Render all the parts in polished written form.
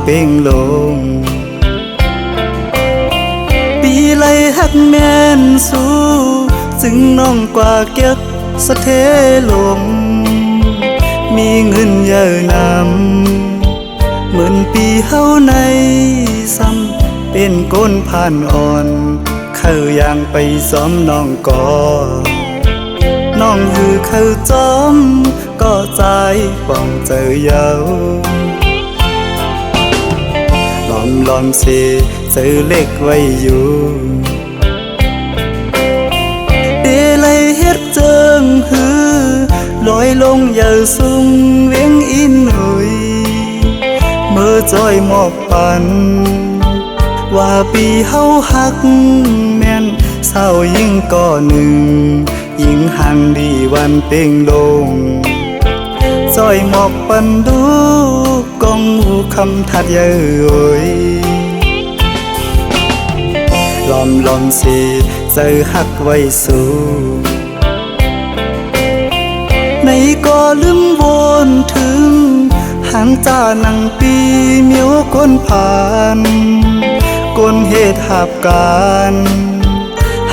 เป่งลงปีไลหักแม่นสู้จึงน้องกว่าเก็บสะเทลมมีเงินเยอะนำเหมือนปีเฮาในซ้ำเป็นก้นผ่านอ่อนเขาย่างไปซ้อมน้องก่อน้องหือเขาจอมก็ใจป้องเจอเยาลอมสิเจอเล็กไว้อยู่เดลัยเฮ็ดเจิงหือลอยลงอย่าสูงเวียงอินหุยเมื่อจอยหมอกปันว่าปีเฮาหักแม่นเศร้ายิ่งก่อหนึ่งยิ่งห่างดีวันเป่งลงจอยหมอกปันดูกองหูคำทัดเย้ยลอมสิเจอหักไว้สู้ในก็ลืมวนถึงหางจานังปีเมียวก้นผ่านก้นเหตุหับการ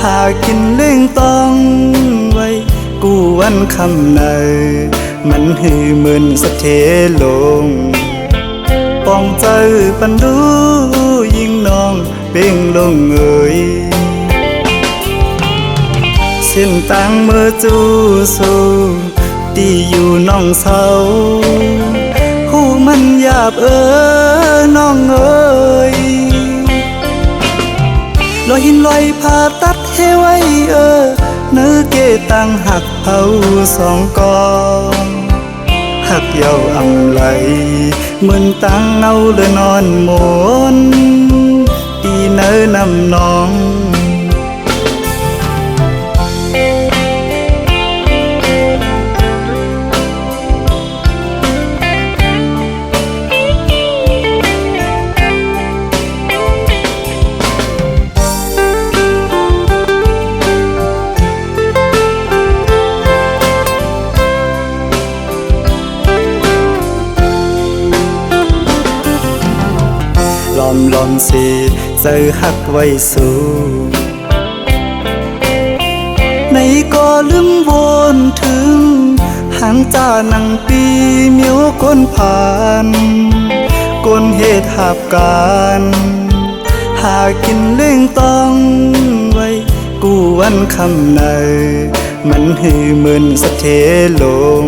หากินเล่งต้องไว้กูวันคำในมันหือเหมือนสะเทลงป้องเจอปันดูยิ่งน้องเป่งลงเอ่ยเส้นต่างเมื่อจูสู้ตีอยู่น้องเศร้าหูมันหยาบน้องเอ่ยลอยหินลอยผ่าตัดให้ไว้เนื้อเกตังหักเผาสองกองหักเยาอำไหลเหมือนตังเอาเลยนอนหมนตีเนื้อนำน้องลอมสิเจอหักไว้สู้ในก็ลืมวนถึงหางจานังปีเมียวก้นผ่านก้นเหตุหับการหากินเล่งต้องไว้กูวันคำในมันหือเหมือนสะเทลง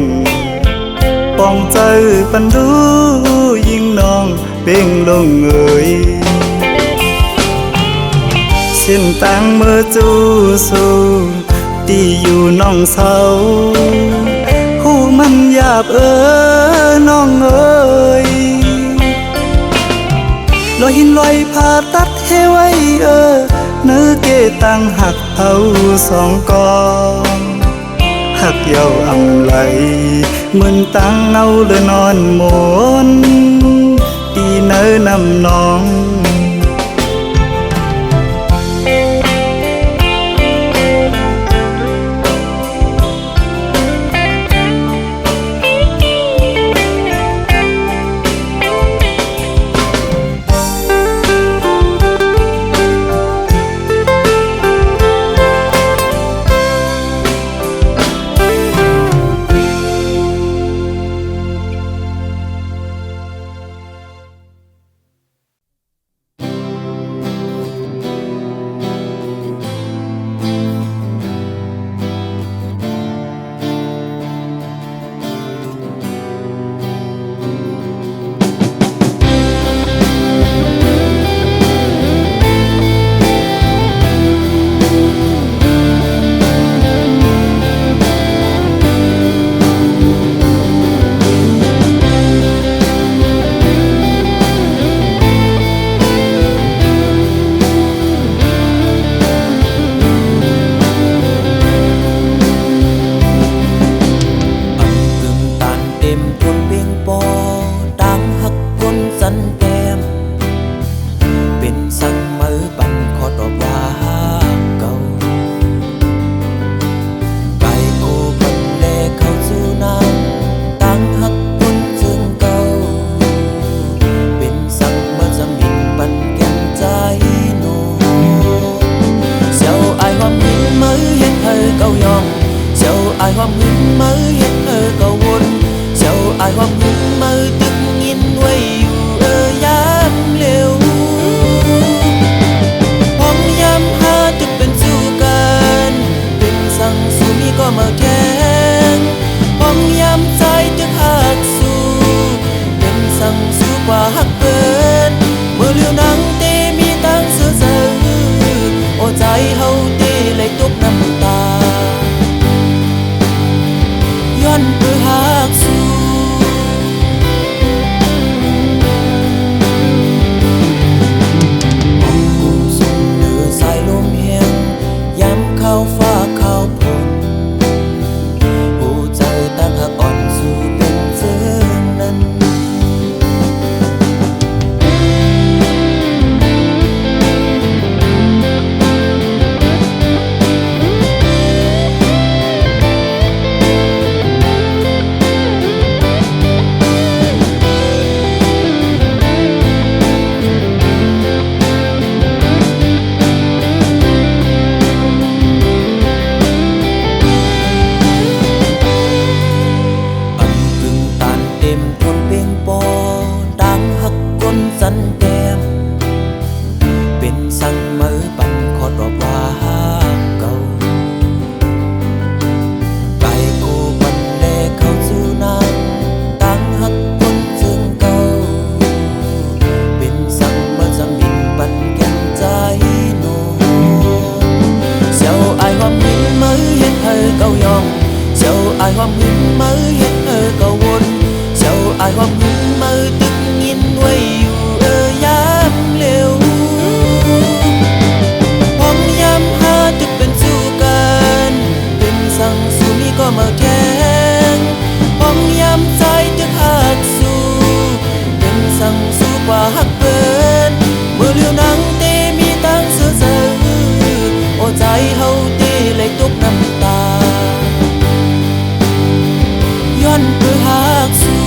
ป้องเจอปันดูยิ่งน้องเป่งลงเอ่ยเส้นต่างเมื่อจูสู้ตีอยู่น้องเศร้าหูมันหยาบน้องเอ่ยลอยหินลอยผ่าตัดให้ไว้เนื้อเกตังหักเผาสองกองหักเยาอำไหลเหมือนตังเอาเลยนอนหมนตีเนื้อนำน้อง ความหึงมือเฮ็ดก็วนเจ้าอายความหึงมือตึกยินไว้อยู่ยามเร็วความยามหาตึกเป็นสู้กันเป็นสั่งสู้มีก็มาแข่งความยามใจตึกหักสู้เป็นสั่งสู้กว่าหักเปินเมื่อเลี้ยวนังเตมีตั้งเสือโอ้ใจเฮาเตเลยตกน้ำตาย้อนเพื่อหักสู้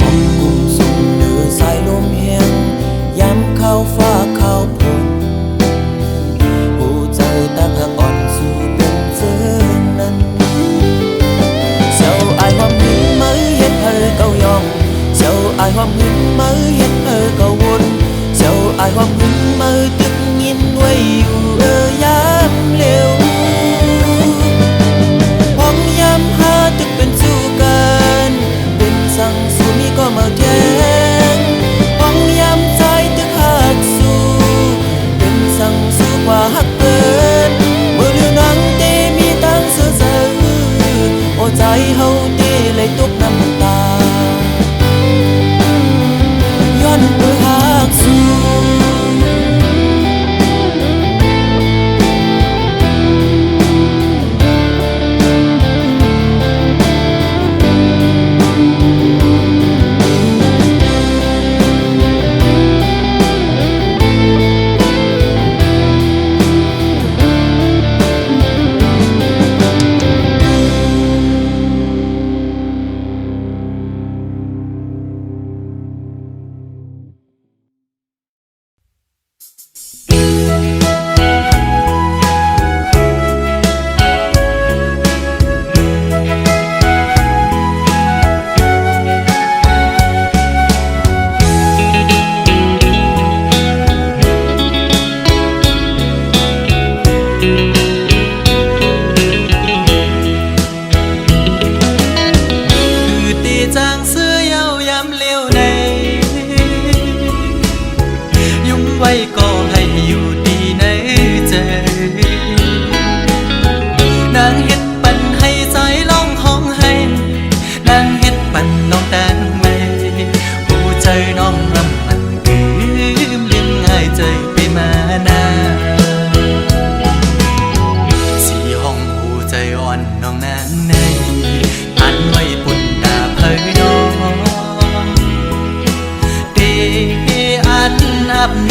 มองกุมสูงเนื้อสายลมแห้งย้ำเข้าฟ้าเข้าฝนผู้ใจตั้งหักอ่อนสู่เป็นเส้นนั้นเจ้าอายความหึงมือเฮ็ดเก่ายองเจ้าอายความหึงมือเฮ็ดก็วนเจ้าอายความหึงมือตึกยินไว้อยู่ยามเร็วความยามหาตึกเป็นสู้กันเป็นสั่งสู้มีก็มาแข่งความยามใจตึกหักสู้เป็นสั่งสู้กว่าหักเปินเมื่อเลี้ยวนังเตมีตั้งเสือโอ้ใจเฮาเตเลยตกน้ำตาย้อนเพื่อหักสู้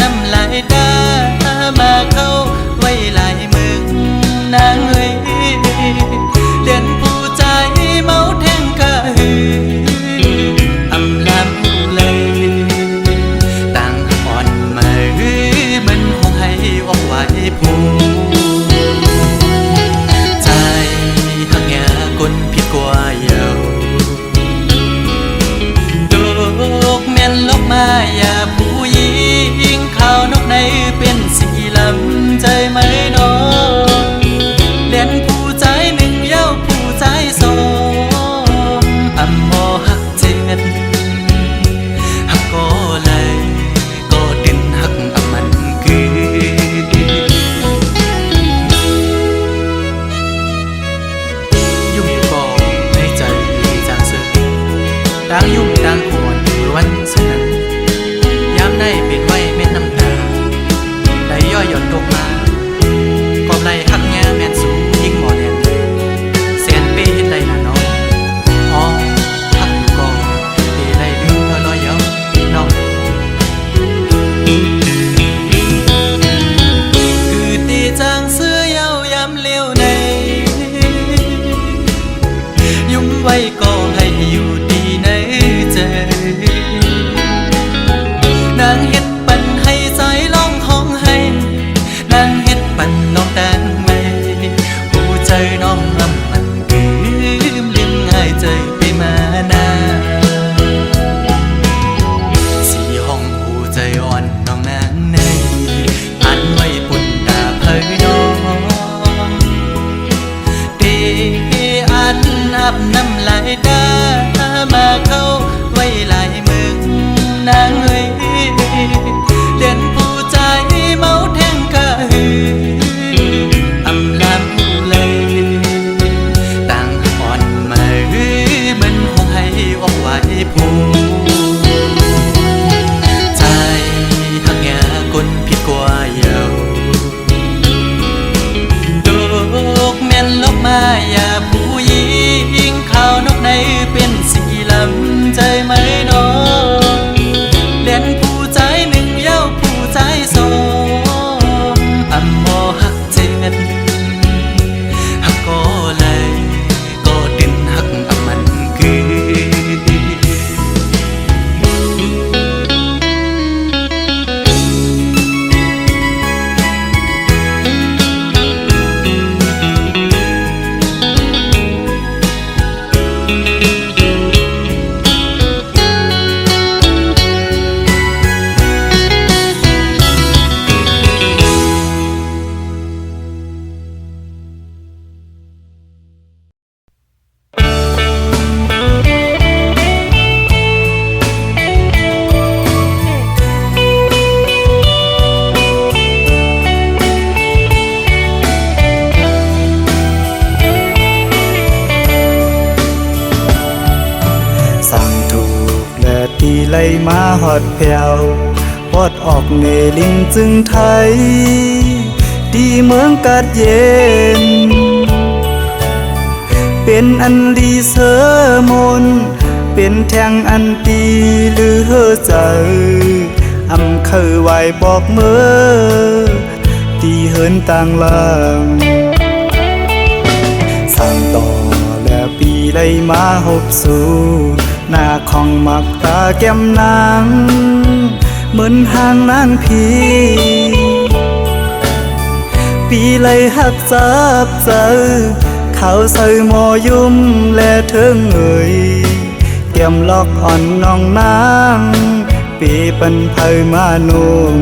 น้ำลายตามาเข้าไว้หลายมึงนางเอ้ยเลียนผู้ใจเมาแทงกะหืออำลำเลยต่างอ่อนมามันห้องให้ออกไว้ผู้ใจหักแง่คนผิดกว่าเยาดอกแม่นลบมาอย่าผู้หญิงข้าวนกในเป็นสีลำใจไหมน้องเล่นผู้ใจหนึ่งเย้าผู้ใจสองอำมอหักเจ็ดหักก็เลยก็ดินหักอำมันคือยุ่งก็ในใจจางเสือต่างยุ่งต่างขวนวันสุดนั้นยามได้เป็นไว้เม็ดน้ำตาได้ย่อยหย่อนตกมากอบไหลหักแง่แม่นสูงยิ่งหมอแน่นแสนเป้เห็นได้ละน้องอ๋อหักอยู่ก่อนเป้ได้ลืมลอยเย้าน้องคือตีจางเสื้อเย้ายามเลี้ยวในยุ่มไว้ก็ให้อยู่ดีในใจ ตีไหลมาหอดแผ่วปอดออกเนลิงจึงไทยดีเมืองกัดเย็นเป็นอันลีเสมนเป็นแทงอันตีหรือเฮอใจอำเคยไหวบอกเมื่อตีเหินต่างลางสร้างต่อและปีไหลมาหบสู่หน้าของมักตาแก้มนางเหมือนหางนางพีปีไหลหักจับเจอเขาใส่หมอยุ่มและเทิงเอ่ยเตรียมล็อกอ่อนน้องนางปีปันไพมานุ่ม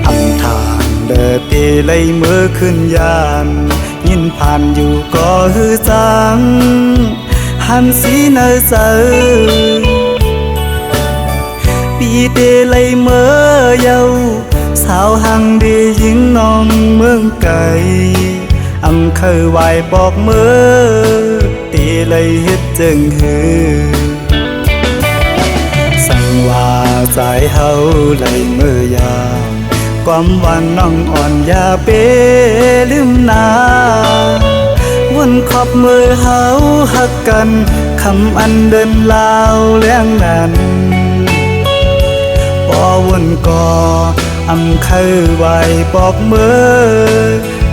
อำทางเดอปีไหลเมื่อขึ้นยานยินผ่านอยู่ก็ฮือจังหันสีเนอเจอปีเดไหลเมื่อเยาสาวหังดียิงน้องเมืองไก่อำเคยไหวบอกเมื่อตีเลยเฮ็ดจึงฮือสั่งว่าใจเฮาเลยเมื่อยามความวันน้องอ่อนอย่าเปลืมนาวนขอบมือเฮาหักกันคำอันเดินลาวแล้งนั้นบ่วนก่ออำเคยไหวบอกเมื่อ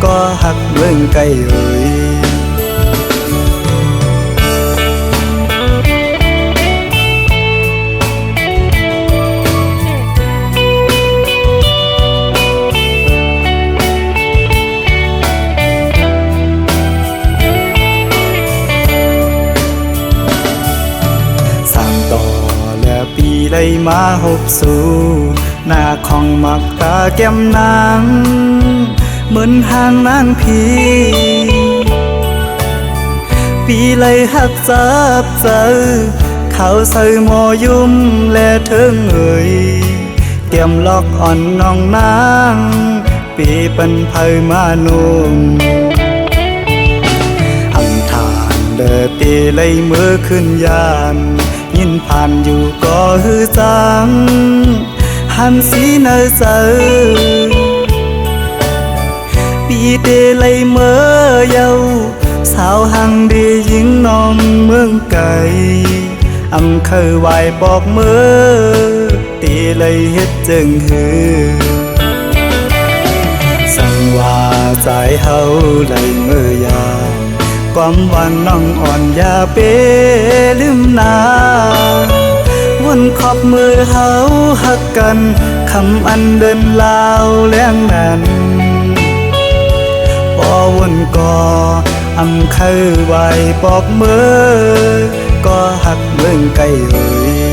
ก็หักเมืองไกลเอ่ยสร้างต่อและปีไหลมาหบสู่หน้าของมักตาแก้มนางเหมือนหางนางพีปีไหลหักจับเจอเขาใส่หมอยุ่มและเทิงเอ่ยเตรียมล็อกอ่อนน้องนางปีปันไพมานุ่มอำทางเดอตีไหลเมื่อขึ้นยานยินผ่านอยู่ก็ฮือจังหันสีเนอเจอปีเดไหลเมื่อเยาสาวหังดียิงน้องเมืองไก่อำเคยไหวบอกเมื่อตีเลยเฮ็ดจึงฮือสั่งว่าใจเฮาเลยเมื่อยามความวันน้องอ่อนอย่าเปลืมนาวนขอบมือเฮาหักกันคำอันเดินลาวแล้งนั้นบ่วนก่ออำเคยไหวบอกเมื่อก็หักเมืองไกลเอ่ย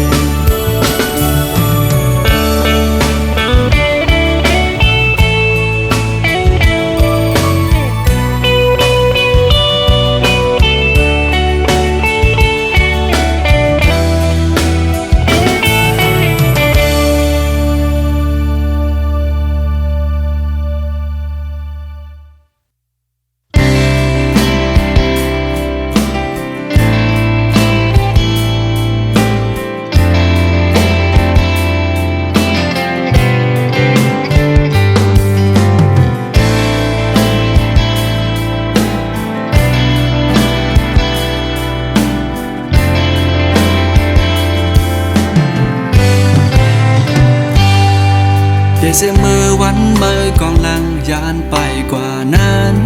เสียมือวันเมื่อกองลังยานไปกว่านั้น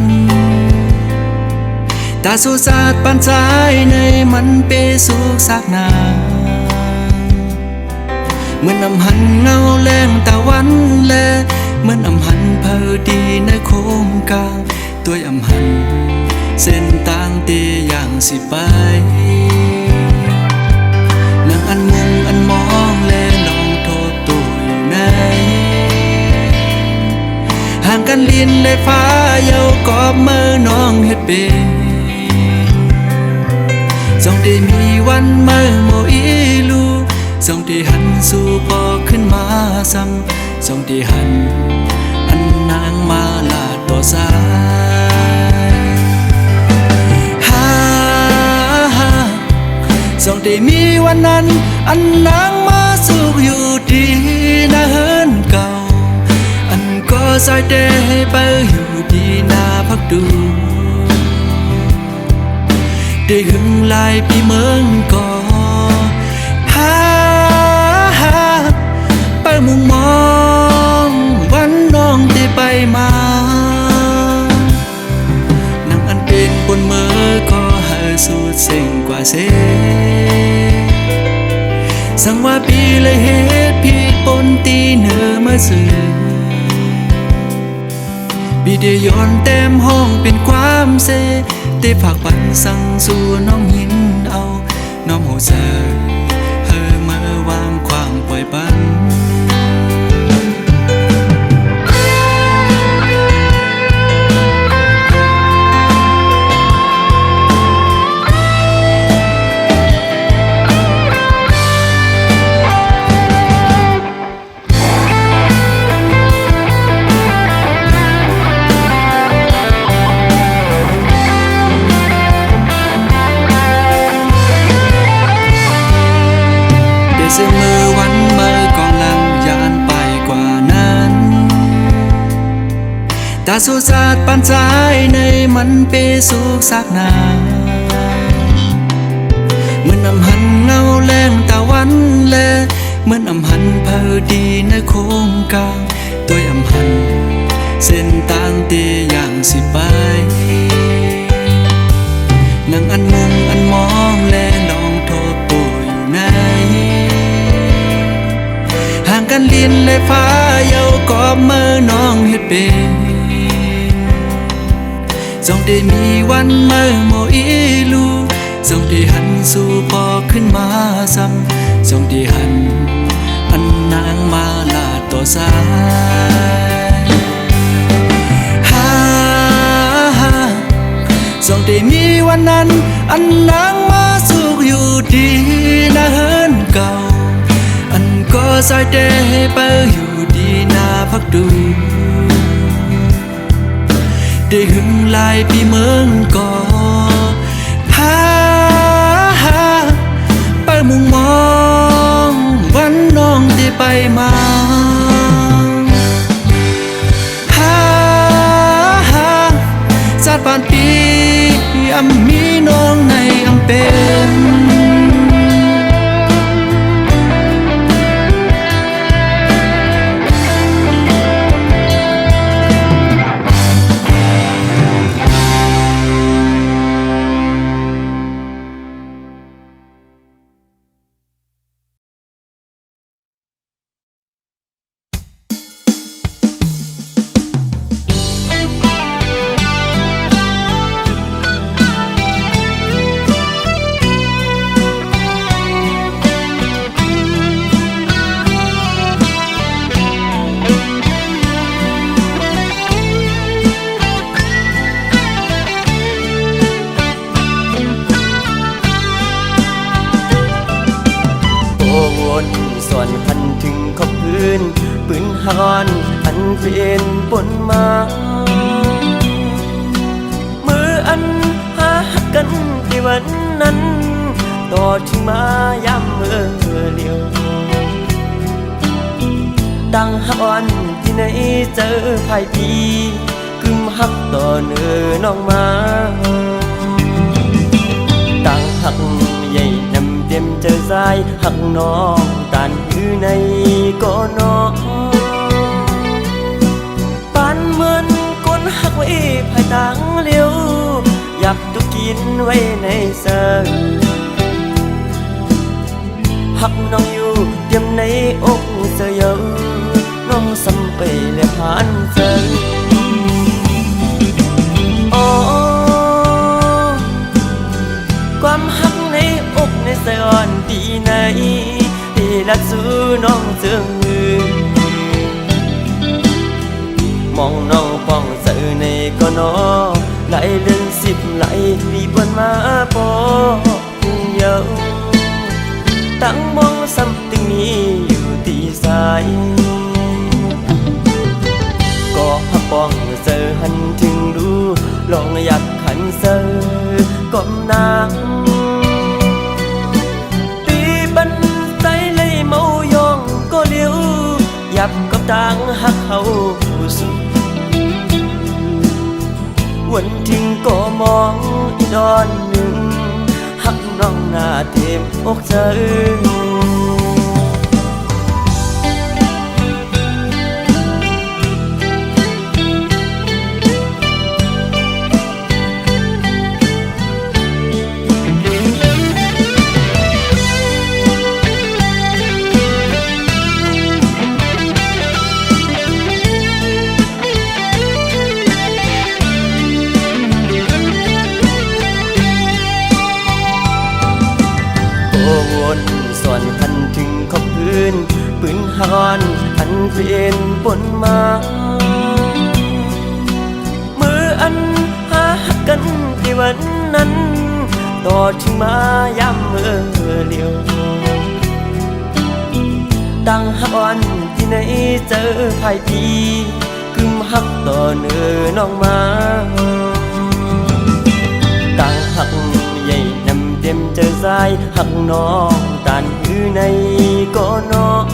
ตาสุสาดปันใจในมันเปสุกสักนานเหมือนอำหันเงาแรงตะวันแลเหมือนอำหันเพอดีในโคงกลางตัวอำหันเส้นต่างเตอย่างสิไปนางอันมุงอันมองแลลองโทษตัวอยู่ไหนห่างกันลินได้ฟ้าเยาวกอบมือน้องเฮ็ดเป็นส่งที่มีวันมือโมอีลูส่งที่หันสู่พอขึ้นมาซ้ำส่งที่หันอันนางมาลาต่อสายส่งที่มี วันนั้นอันนางมาสุขอยู่ดีนะเฮินเก่าอันก็สายเดให้ไปอยู่ดีนาพักดูได้หึงหลายปีเมืองก่อหาไปมุงมองวันน้องที่ไปมานังอันเป็นบนเมื่อก็หาสูดเสียงกว่าเสสังว่าปีเลยเหตุผิดปนตีเนื้อมาสื่อบีเดียย้อนเต็มห้องเป็นความเสได้ฝากปันสั่งสู่น้องหินเอาน้องหูเสอเฮอเมื่อวางความปล่อยปันเสมอวันเมื่อกองลังยานไปกว่านั้นตาสุสาดปันสายในมันเปสุกสักนาเหมือนอำหันเงาแรงตะวันแลเหมือนอำหันเพอดีในโค้งกลางตัวอำหันเส้นต่างเตียอย่างสิไปนั่งอันมุงอันมองแลลองโทษตัวอยู่ไหนห่างกันลินและฟ้าเยาก็เมื่อน้องเฮ็ดเป็นส่องได้มีวันเมื่อโมอีลูส่องได้หันสู่พอขึ้นมาซ้ำส่องได้หันอันนางมาลาต่อสายส่องได้มีวันนั้นอันนางมาสุขอยู่ดีนะเฮินเก่าอันก็สายเดให้ไปอยู่ดีนาพักดูได้หึงหลายปีเมืองก่อไปมุงมองวันน้องที่ไปมาสาดผ่านปีอำมีน้องในอำเป็นส่วนพันถึงขอบพื้นปืนฮอนอันเป็นปนมามืออันหากันที่วันนั้นต่อถึงมาย้ำเมื่อเดียวดังฮอนที่ไหนเจอภายปีกึมหักต่อเนื้อน้องมาดังหักใหญ่นำเต็มเจอสายหักน้องตันอยู่ในก็น้องปานเหมือนก้นหักไว้ภายต่างเลี้ยวอยากตุกินไว้ในเสือหักน้องอยู่เตรียมในอกเสือเยอะน้องสัมไปและผ่านเสือความหักในอกในสยอนปีไหนที่รักสู้น้องเจืองมือมองน้องป้องเสือในก็นอไหลเดือน10ไหลปีบนมาปอพุ่งเยาตั้งมองซ้ำตึงมีอยู่ตีสายก็หักป้องเสือหันถึงดูลองอยากขันเสือก้มนางปี หักเขาสุดวันทิ้งก็มองอีกดอนหนึ่งหักน้องหน้าเต็มอกเธอวนส่วนคันถึงขอบพื้นปืนฮอนอันเป็นปนมามืออันหากันที่วันนั้นต่อถึงมาย้ำเมื่อเลียวตั้งฮักอ่อนที่ไหนเจอภายปีกึมฮักต่อเนื้อน้องมาตั้งฮักใหญ่นำเต็มเจอสายหักน้องตานอยู่ในก็น้อง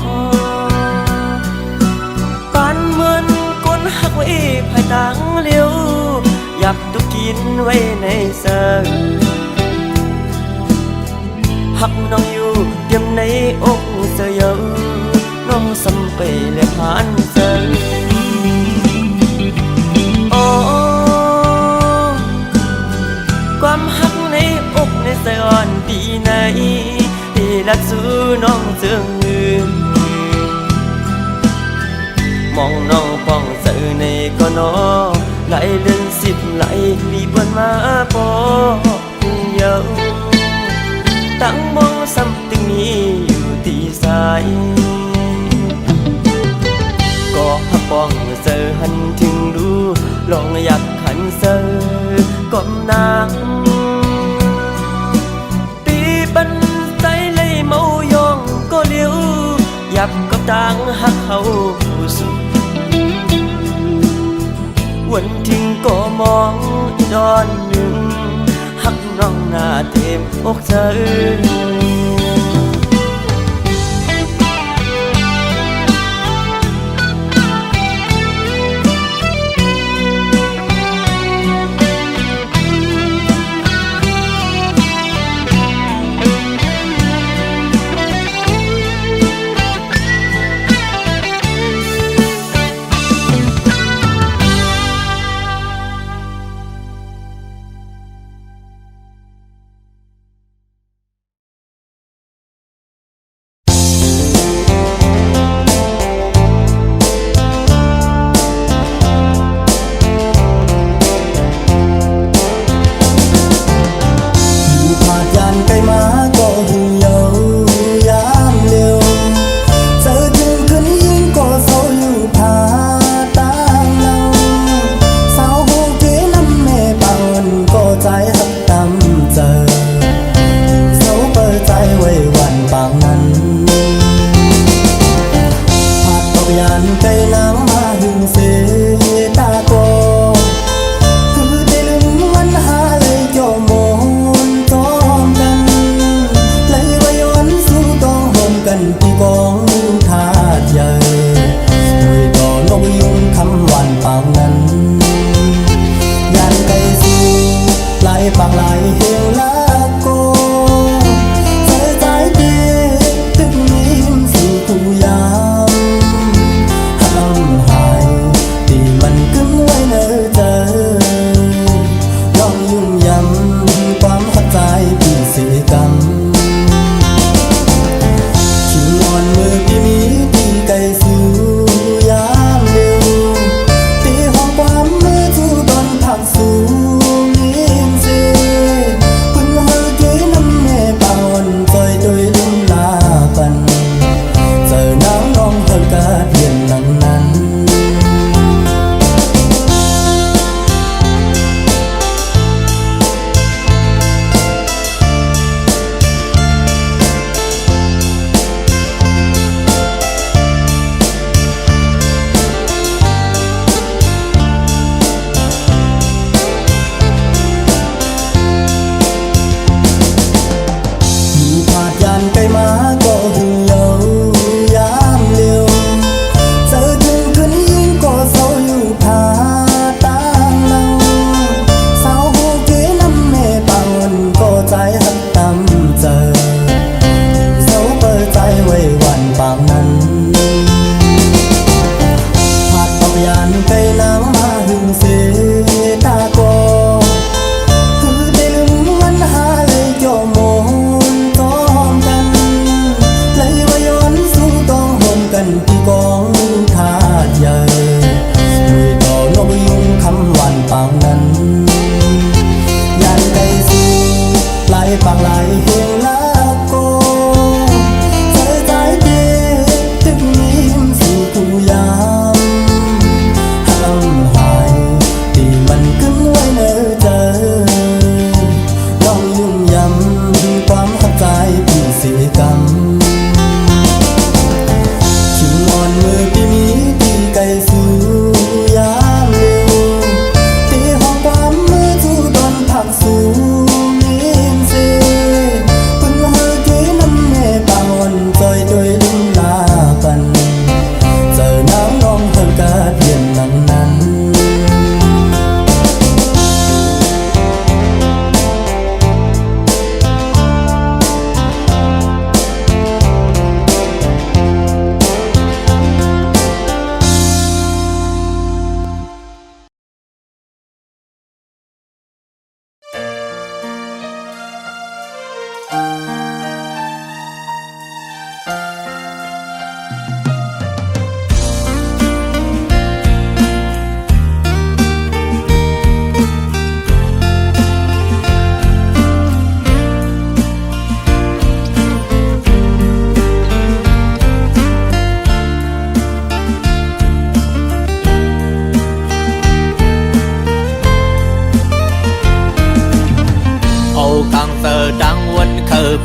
ปานเหมือนก้นหักไว้ภายต่างเลี้ยวยับตุกินไว้ในเสือหักน้องอยู่เตรียมในอกเสือเยอะน้องสำไปและผ่านเสือความหักในอกในสะอ่อนปีไหนที่รักสู้น้องเจืองอื่นมองน้องป้องเสือในก็น้อไหลเลื่อน10ไหลปีบนมาปอเยาตั้งมองซ้ำตึงนี้อยู่ที่สายก็หักป้องเสือหันถึงดูลองอยากขันเสือก้มนางปีบันไตเลยเมายองก็เลี้ยวยับกับต่างหักเขาสุดวันทิ้งก็มองอีกดอนหนึ่งหักน้องหน้าเต็มอกเธอ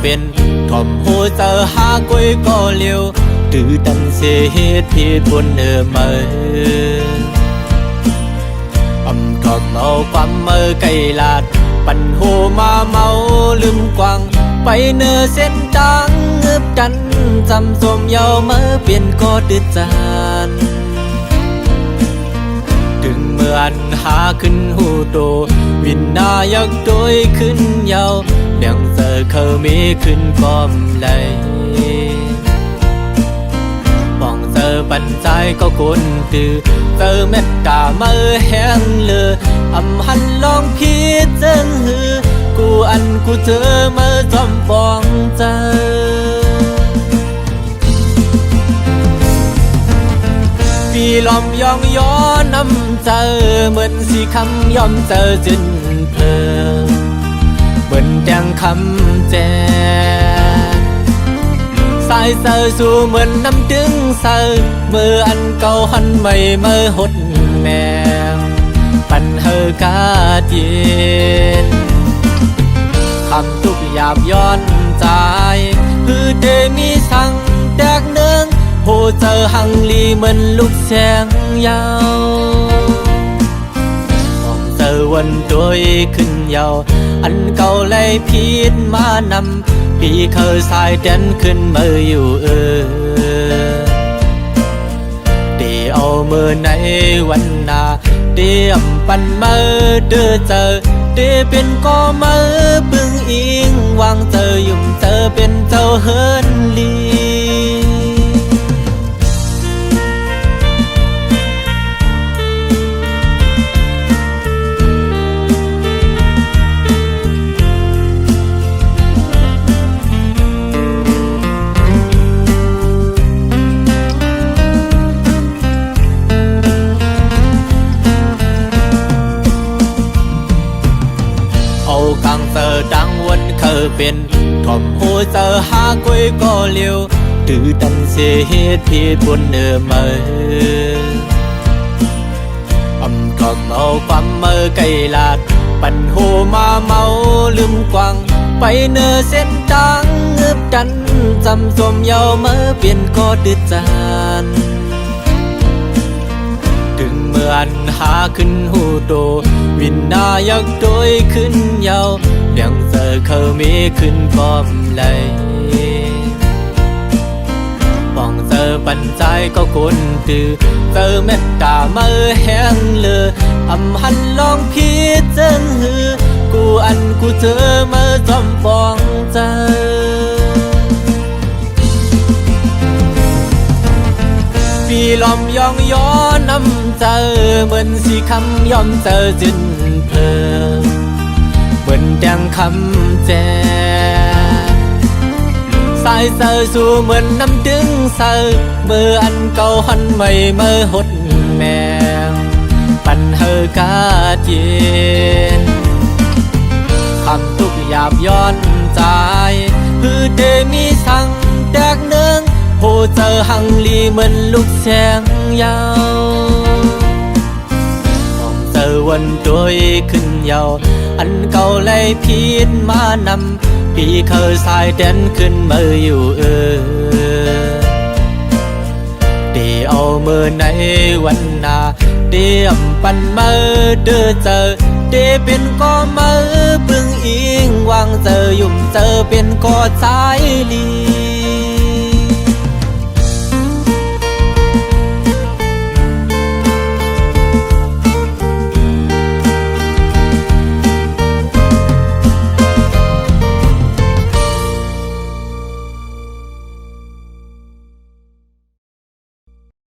เป็นถ่อมหูเจอหากุยก็เลียวตื่อดันเสียเหตุผิดบนเมื่อถอมเอาความเมื่อไกลลาดปั่นหูมาเมาลืมกวางไปเนื้อเส้นจังเงือบดันจำสมเยาเมื่อเปลี่ยนก็ดืดจานถึงเมื่อนหาขึ้นหูโตวินนายักโดยขึ้นเยาเลี้ยงเจอเคยมีขึ้นกอมไหลมองเจอปันใจก็คนตื่อเจอเม็ดกาเมื่อแห้งเลือหันลองพิจารณากูอันกูเจอเมื่อจอมปองเจอปีลอมยองย้อนน้ำเจอเหมือนสีคำยอมเจอจนเพลินเหมือนแดงคำแจสายเซอสู่เหมือนน้ำดึงเซอเมื่ออันเก่าหันไม่เมื่อหดแมงปันเฮอกาเย็นคำทุกหยาบย้อนใจคือเดมีสั่งแตกเนืองโหเจอหังลีเหมือนลูกแสงยาวมองเจอวันด้วยขึ้นยาวอันเก่าเลยพิษมานำปีเคยสายเด่นขึ้นมืออยู่เดี๋ยวเอามือในวันนาเดี๋ยวปันมือเดือเจอเดี๋ยวเป็นก็มือบึงอิงวางเจอยุ่มเจอเป็นเจ้าเฮินลีกังเจอดังวนเคยเป็นถ่อมหูเจอหากุยก็เลียวตื่อดันเสียเหตุผิดบนเมื่อถ่อมเอาความเมื่อไกลลาดปั่นหูมาเมาลืมกวางไปเนื้อเส้นจังเงือบดันจำสมเยาเมื่อเปลี่ยนก็ดืดจานถึงเมื่ออันหาขึ้นหูโตวินนายักโดยขึ้นเยาเลี้ยงเจอเคยมีขึ้นกอมไหลมองเจอปันใจก็คนตื่อเจอเม็ดกาเมื่อแห้งเลือหันลองพิจารณากูอันกูเจอเมื่อจอมปองเจอปีลอมยองย้อนน้ำเจอเหมือนสีคำยอมเจอจนเพลินเหมือนแดงคำแจสายเซอสู่เหมือนน้ำดึงเซอเมื่ออันเก่าหันไม่เมื่อหดแมงปันเฮอกาเย็นคำทุกหยาบย้อนใจคือเดมีสั่งแตกเนืองโหเจอหังลีเหมือนลูกแสงยาวมองเจอวันด้วยขึ้นยาวอันเก่าเลยพิษมานำปีเคยสายเด่นขึ้นมืออยู่เดี๋ยวเอามือในวันนาเดี๋ยวปันมือเดือเจอเดี๋ยวเป็นก็มือบึงอิงวางเจอยุ่มเจอเป็นก็สายลี